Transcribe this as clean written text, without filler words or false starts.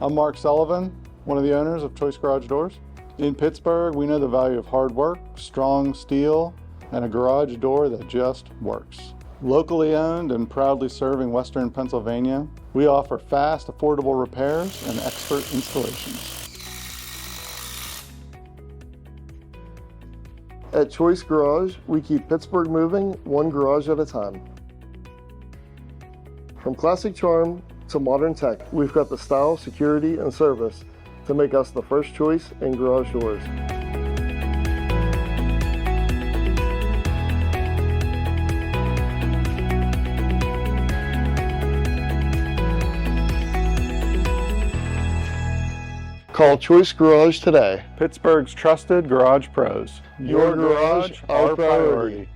I'm Mark Sullivan, one of the owners of Choice Garage Doors. In Pittsburgh, we know the value of hard work, strong steel, and a garage door that just works. Locally owned and proudly serving Western Pennsylvania, we offer fast, affordable repairs and expert installations. At Choice Garage, we keep Pittsburgh moving one garage at a time. From classic charm to modern tech, we've got the style, security, and service to make us the first choice in garage doors. Call Choice Garage today. Pittsburgh's trusted garage pros. Your garage, our priority.